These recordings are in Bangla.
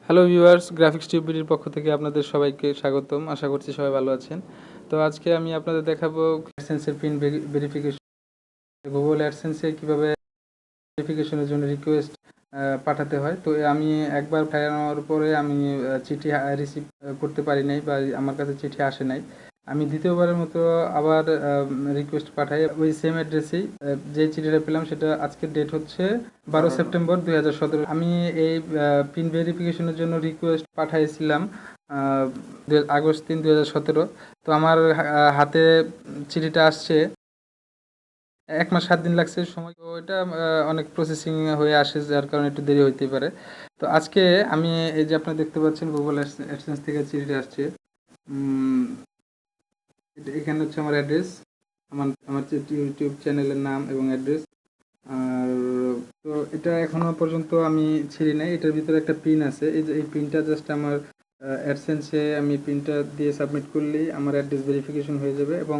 হ্যালো ভিউয়ার্স, গ্রাফিক্স টিউবিটির পক্ষ থেকে আপনাদের সবাইকে স্বাগতম। আশা করছি সবাই ভালো আছেন। তো আজকে আমি আপনাদের দেখাবো অ্যাডসেন্সের পিন ভেরিফিকেশন, গুগল অ্যাডসেন্সে কীভাবে ভেরিফিকেশনের জন্য রিকোয়েস্ট পাঠাতে হয়। তো আমি একবার পাঠানোর পরে আমি চিঠি রিসিভ করতে পারি নাই বা আমার কাছে চিঠি আসে নাই। আমি দ্বিতীয়বারের মতো আবার রিকোয়েস্ট পাঠাই ওই সেম অ্যাড্রেসেই। যে চিঠিটা পেলাম সেটা আজকের ডেট হচ্ছে 12 সেপ্টেম্বর 2017। আমি এই পিন ভেরিফিকেশনের জন্য রিকোয়েস্ট পাঠাইছিলাম আগস্ট 3, 2017। তো আমার হাতে চিঠিটা আসছে 1 মাস 7 দিন লাগছে সময়। তো এটা অনেক প্রসেসিং হয়ে আসে, যার কারণে একটু দেরি হইতে পারে। তো আজকে আমি এই যে আপনারা দেখতে পাচ্ছেন গুগল অ্যাডসেন্স থেকে চিঠিটা আসছে। এখানে হচ্ছে আমার অ্যাড্রেস, আমার ইউটিউব চ্যানেলের নাম এবং অ্যাড্রেস। আর তো এটা এখনো পর্যন্ত আমি ছিঁড়ি নাই। এটার ভিতরে একটা পিন আছে, এই যে এই পিনটা জাস্ট আমার অ্যাডসেন্সে আমি পিনটা দিয়ে সাবমিট করলেই আমার অ্যাড্রেস ভেরিফিকেশন হয়ে যাবে। এবং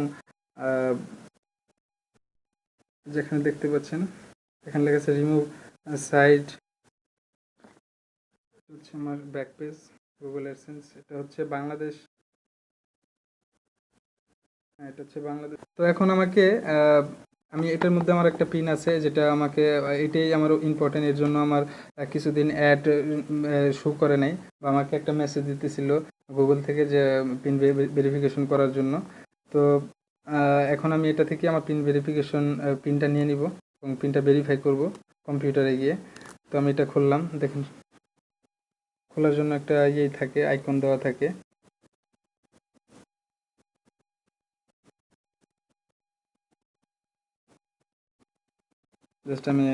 যেখানে দেখতে পাচ্ছেন এখানে লেখা আছে রিমুভ সাইট, হচ্ছে আমার ব্যাক পেজ গুগল অ্যাডসেন্স। এটা হচ্ছে বাংলাদেশ, হ্যাঁ এটা হচ্ছে বাংলাদেশ। তো এখন আমাকে আমি এটার মধ্যে আমার একটা পিন আছে যেটা আমাকে, এটাই আমার ইম্পর্টেন্ট। এর জন্য আমার কিছুদিন অ্যাড শো করে নাই, বা আমাকে একটা মেসেজ দিতেছিল গুগল থেকে যে পিন ভেরিফিকেশন করার জন্য। তো এখন আমি এটা থেকে আমার পিন ভেরিফিকেশন পিনটা নিয়ে নিব এবং পিনটা ভেরিফাই করব কম্পিউটারে গিয়ে। তো আমি এটা খুললাম, দেখুন খোলার জন্য একটা ইয়ে থাকে, আইকন দেওয়া থাকে। জাস্ট আমি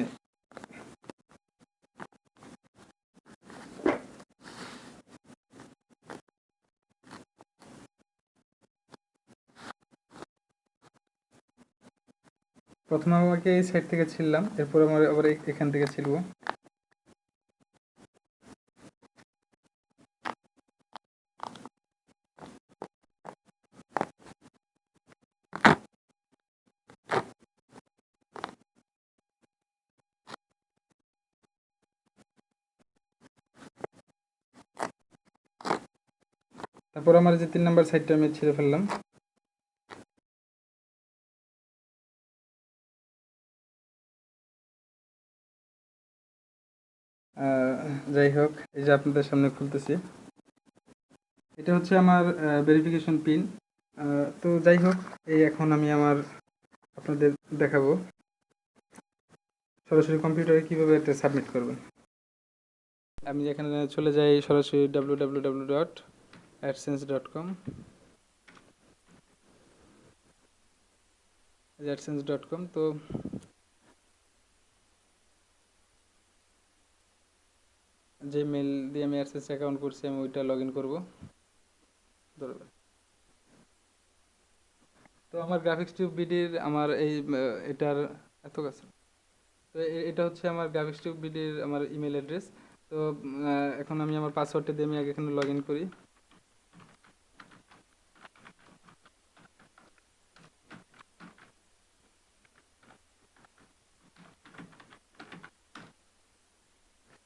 প্রথমে আমাকে এই সাইড থেকে ছিললাম, এরপর আমার আবার এখান থেকে ছিলবো। তারপর আমার যে 3 নাম্বার সাইডটা আমি ছিঁড়ে ফেললাম। যাই হোক, এই যে আপনাদের সামনে খুলতেছি, এটা হচ্ছে আমার ভেরিফিকেশন পিন। তো যাই হোক, এই এখন আমি আপনাদের দেখাবো সরাসরি কম্পিউটারে কীভাবে এটা সাবমিট করবেন। আমি এখানে চলে যাই সরাসরি www.adsense.com। adsense.com। তো যে মেল দিয়ে আমি অ্যাডসেন্স অ্যাকাউন্ট করছি আমি ওইটা লগ ইন করবো। তো আমার গ্রাফিক্স টিউব বিডির আমার এই এটার এত কাছে, তো এটা হচ্ছে আমার গ্রাফিক্স টিউব বিডির আমার ইমেল অ্যাড্রেস। তো এখন আমি আমার পাসওয়ার্ডটা দিয়ে আমি আগে এখানে লগ ইন করি।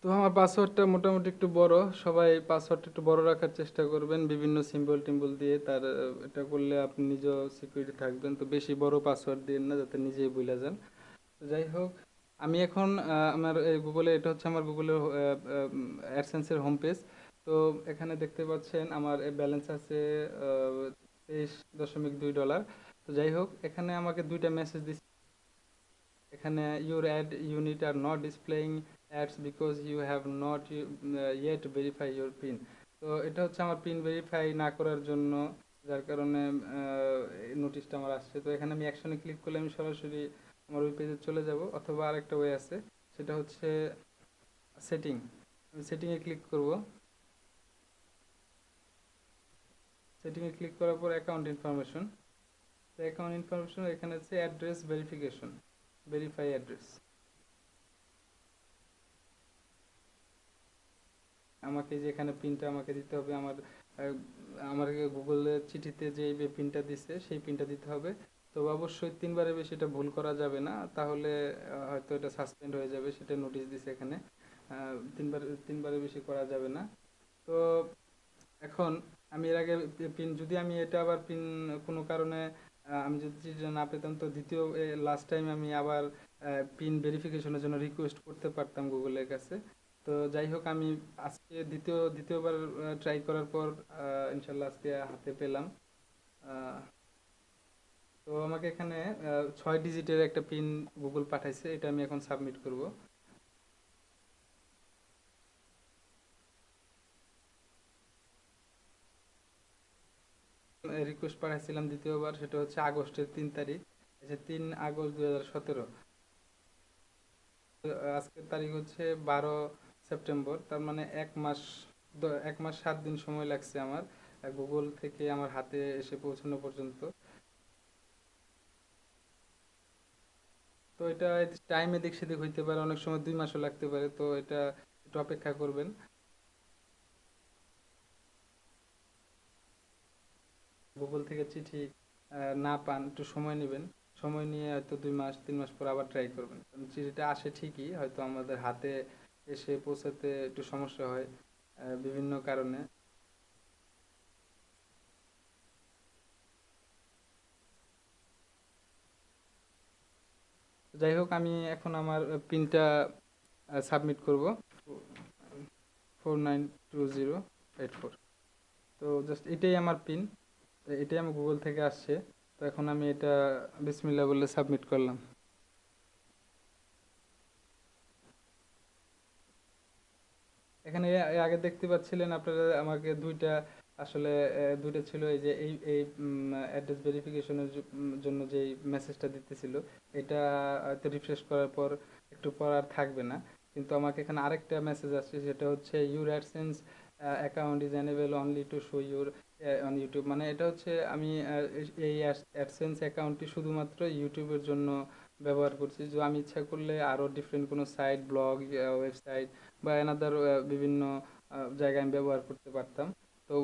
তো আমার পাসওয়ার্ডটা মোটামুটি একটু বড়, সবাই পাসওয়ার্ডটা একটু বড় রাখার চেষ্টা করবেন বিভিন্ন সিম্বল টিম্বল দিয়ে। তার এটা করলে আপনি নিজেও সিকিউরিটি থাকবেন। তো বেশি বড় পাসওয়ার্ড দিন না, যাতে নিজেই ভুলে যান। তো যাই হোক, আমি এখন আমার এই গুগলে, এটা হচ্ছে আমার গুগলের অ্যাডসেন্সের হোম পেজ। তো এখানে দেখতে পাচ্ছেন আমার ব্যালেন্স আছে $23.2। তো যাই হোক, এখানে আমাকে দুইটা মেসেজ দিচ্ছে। এখানে your ad unit are not displaying ads because you have not yet verify your PIN. তো এটা হচ্ছে আমার পিন ভেরিফাই না করার জন্য, যার কারণে নোটিশটা আমার আসছে। তো এখানে আমি অ্যাকশনে ক্লিক করলে আমি সরাসরি আমার ওই পেজে চলে যাব, অথবা আরেকটা ওয়ে আছে, সেটা হচ্ছে সেটিং। আমি সেটিংয়ে ক্লিক করব। সেটিংয়ে ক্লিক করার পর অ্যাকাউন্ট ইনফরমেশন। তো অ্যাকাউন্ট ইনফরমেশন এখানে হচ্ছে অ্যাড্রেস ভেরিফিকেশন, ভেরিফাই অ্যাড্রেস। আমাকে যে এখানে পিনটা আমাকে দিতে হবে আমার আমার গুগলের চিঠিতে যে পিনটা দিছে সেই পিনটা দিতে হবে। তো অবশ্যই 3বারের বেশি এটা ভুল করা যাবে না, তাহলে হয়তো এটা সাসপেন্ড হয়ে যাবে, সেটা নোটিশ দিছে এখানে। 3বারের বেশি করা যাবে না। তো এখন আমি এর আগে পিন, যদি আমি এটা আবার পিন কোনো কারণে আমি যদি চিঠিটা না পেতাম, তো দ্বিতীয় লাস্ট টাইম আমি আবার পিন ভেরিফিকেশনের জন্য রিকোয়েস্ট করতে পারতাম গুগলের কাছে। তো যাই হোক, আমি আজকে দ্বিতীয়বার ট্রাই করার পর ইনশাল্লাহ আজকে হাতে পেলাম। আহ, তো আমাকে এখানে 6 ডিজিটের একটা পিন গুগল পাঠাইছে, এটা আমি এখন সাবমিট করব। রিকোয়েস্ট পাঠাইছিলাম দ্বিতীয়বার, সেটা হচ্ছে আগস্টের 3 তারিখ, এই যে 3 আগস্ট 2017। আজকের তারিখ হচ্ছে 12 সেপ্টেম্বর, তার মানে 1 মাস, 1 মাস 7 দিন সময় লাগছে আমার গুগল থেকে আমার হাতে এসে পৌঁছানো পর্যন্ত। তো এটা টাইম এদিক সেদিক হইতে পারে, অনেক সময় 2 মাসও লাগতে পারে, তো এটা একটু অপেক্ষা করবেন। গুগল থেকে চিঠি না পান, একটু সময় নেবেন। সময় নিয়ে হয়তো 2 মাস 3 মাস পর আবার ট্রাই করবেন, কারণ চিঠিটা আসে ঠিকই, হয়তো আমাদের হাতে এসে পৌঁছাতে একটু সমস্যা হয় বিভিন্ন কারণে। যাই হোক, আমি এখন আমার পিনটা সাবমিট করব। 492084। তো জাস্ট এটাই আমার পিন, এটাই আমার গুগল থেকে আসছে। তো এখন আমি এটা বিসমিল্লাহ বলে সাবমিট করলাম। এখানে আগে দেখতে পাচ্ছিলেন আপনারা আমাকে দুইটা, আসলে দুইটা ছিল, এই যে এই অ্যাড্রেস ভেরিফিকেশনের জন্য যেই মেসেজটা দিতেছিল, এটা হয়তো রিফ্রেশ করার পর একটু পর আর থাকবে না। কিন্তু আমাকে এখানে আরেকটা মেসেজ আসছে, সেটা হচ্ছে your AdSense account is enable only to show your on YouTube. মানে এটা হচ্ছে আমি এই অ্যাডসেন্স অ্যাকাউন্টটি শুধুমাত্র ইউটিউবের জন্য ব্যবহার করছি, যে আমি ইচ্ছা করলে আরও ডিফারেন্ট কোনো সাইট, ব্লগ, ওয়েবসাইট বা এনাদার বিভিন্ন জায়গায় আমি ব্যবহার করতে পারতাম। তো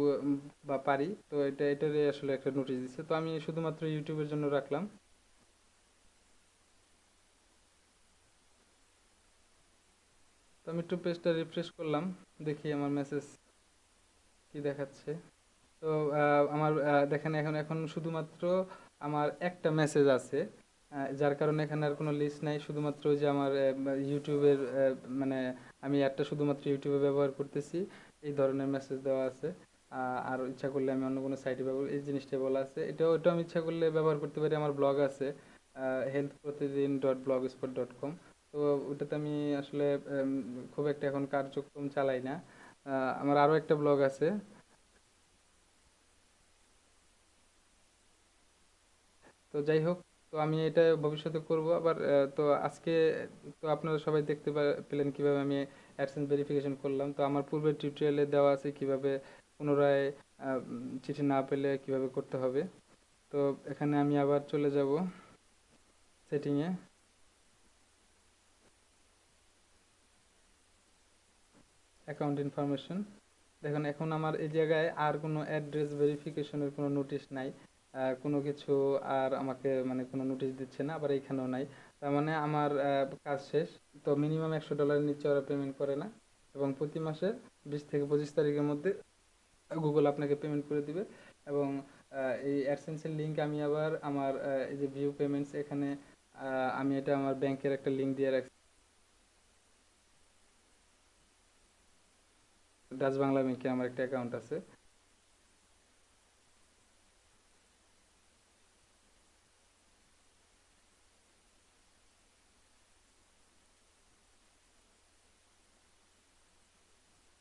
বা পারি, তো এটারই আসলে একটা নোটিশ দিচ্ছে, তো আমি শুধুমাত্র ইউটিউবের জন্য রাখলাম। তো আমি একটু পেজটা রিফ্রেশ করলাম, দেখি আমার মেসেজ কি দেখাচ্ছে। তো আমার দেখেন, এখন এখন শুধুমাত্র আমার একটা মেসেজ আছে, যার কারণে এখানে আর কোনো লিস্ট নাই, শুধুমাত্র ওই যে আমার ইউটিউবের মানে আমি একটা শুধুমাত্র ইউটিউবে ব্যবহার করতেছি এই ধরনের মেসেজ দেওয়া আছে। আর ইচ্ছা করলে আমি অন্য কোনো সাইটে ব্যবহার, এই জিনিসটাই বলা আছে। ওটা আমি ইচ্ছা করলে ব্যবহার করতে পারি। আমার ব্লগ আছে healthprotidin.blogspot.com। তো ওটাতে আমি আসলে খুব একটা এখন কার্যক্রম চালাই না। আমার আরও একটা ব্লগ আছে। তো যাই হোক, তো আমি এটা ভবিষ্যতে করব আবার। তো আজকে তো আপনারা সবাই দেখতে পেলেন কিভাবে আমি অ্যাডসেন্স ভেরিফিকেশন করলাম। তো আমার পূর্বের টিউটোরিয়ালে দেওয়া আছে কিভাবে পুনরায় চিঠি না পেলে কিভাবে করতে হবে। তো এখানে আমি আবার চলে যাব সেটিংয়ে, অ্যাকাউন্ট ইনফরমেশন। দেখুন এখন আমার এই জায়গায় আর কোনো অ্যাড্রেস ভেরিফিকেশনের কোনো নোটিশ নাই, কোনো কিছু আর আমাকে মানে কোনো নোটিশ দিচ্ছে না, আবার এইখানেও নাই। তার মানে আমার কাজ শেষ। তো মিনিমাম $100 নিচে ওরা পেমেন্ট করে না, এবং প্রতি মাসের 20 থেকে 25 তারিখের মধ্যে গুগল আপনাকে পেমেন্ট করে দিবে। এবং এই অ্যাডসেন্সের লিঙ্ক আমি আবার আমার এই যে ভিউ পেমেন্টস, এখানে আমি এটা আমার ব্যাংকের একটা লিঙ্ক দিয়ে রাখছি। ডাচ বাংলা ব্যাংকে আমার একটা অ্যাকাউন্ট আছে।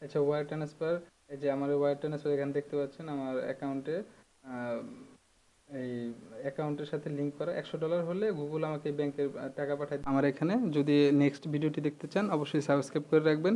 আচ্ছা, ওয়ার ট্রান্সফার, এই যে আমার ওয়ার ট্রান্সফার এখানে দেখতে পাচ্ছেন আমার অ্যাকাউন্টে, এই অ্যাকাউন্টের সাথে লিঙ্ক করা। $100 হলে গুগল আমাকে ব্যাংকের টাকা পাঠায়। আমার এখানে যদি নেক্সট ভিডিওটি দেখতে চান, অবশ্যই সাবস্ক্রাইব করে রাখবেন।